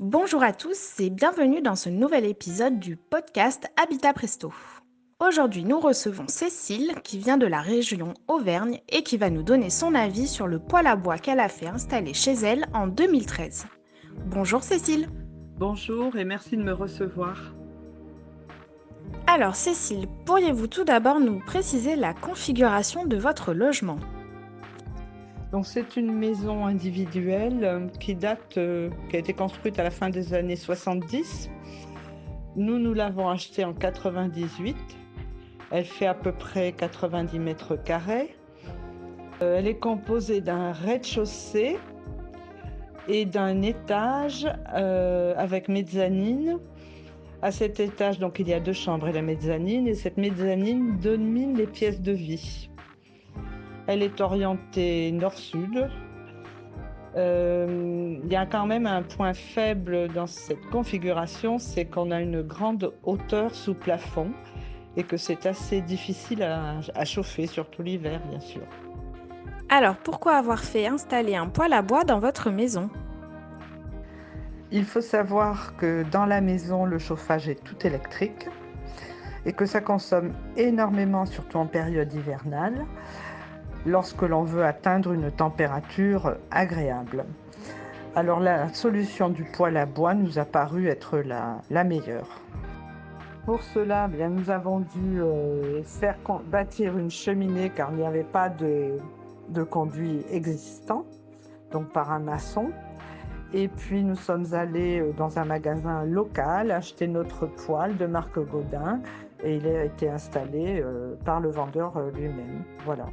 Bonjour à tous et bienvenue dans ce nouvel épisode du podcast Habitat Presto. Aujourd'hui, nous recevons Cécile qui vient de la région Auvergne et qui va nous donner son avis sur le poêle à bois qu'elle a fait installer chez elle en 2013. Bonjour Cécile. Bonjour et merci de me recevoir. Alors Cécile, pourriez-vous tout d'abord nous préciser la configuration de votre logement? Donc c'est une maison individuelle qui a été construite à la fin des années 70. Nous l'avons achetée en 98. Elle fait à peu près 90 mètres carrés. Elle est composée d'un rez-de-chaussée et d'un étage avec mezzanine. À cet étage, donc, il y a 2 chambres et la mezzanine, et cette mezzanine domine les pièces de vie. Elle est orientée nord-sud. Il y a quand même un point faible dans cette configuration, c'est qu'on a une grande hauteur sous plafond et que c'est assez difficile à chauffer, surtout l'hiver, bien sûr. Alors pourquoi avoir fait installer un poêle à bois dans votre maison? Il faut savoir que dans la maison, le chauffage est tout électrique et que ça consomme énormément, surtout en période hivernale, lorsque l'on veut atteindre une température agréable. Alors la solution du poêle à bois nous a paru être la meilleure. Pour cela, bien, nous avons dû bâtir une cheminée car il n'y avait pas de conduit existant, donc par un maçon. Et puis nous sommes allés dans un magasin local acheter notre poêle de marque Gaudin et il a été installé par le vendeur lui-même. Voilà.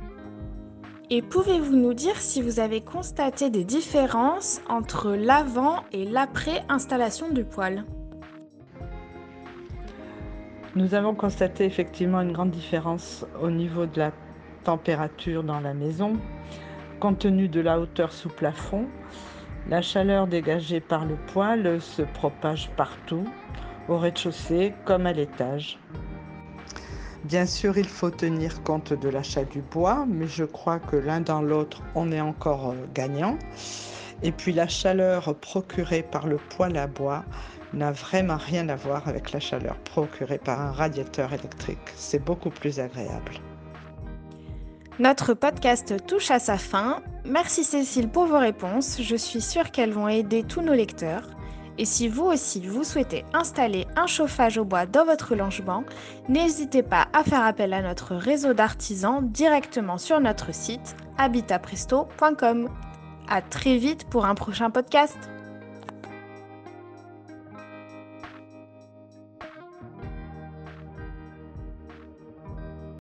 Et pouvez-vous nous dire si vous avez constaté des différences entre l'avant et l'après installation du poêle? Nous avons constaté effectivement une grande différence au niveau de la température dans la maison. Compte tenu de la hauteur sous plafond, la chaleur dégagée par le poêle se propage partout, au rez-de-chaussée comme à l'étage. Bien sûr, il faut tenir compte de l'achat du bois, mais je crois que l'un dans l'autre, on est encore gagnant. Et puis la chaleur procurée par le poêle à bois n'a vraiment rien à voir avec la chaleur procurée par un radiateur électrique. C'est beaucoup plus agréable. Notre podcast touche à sa fin. Merci Cécile pour vos réponses. Je suis sûre qu'elles vont aider tous nos lecteurs. Et si vous aussi vous souhaitez installer un chauffage au bois dans votre logement, n'hésitez pas à faire appel à notre réseau d'artisans directement sur notre site habitatpresto.com. À très vite pour un prochain podcast.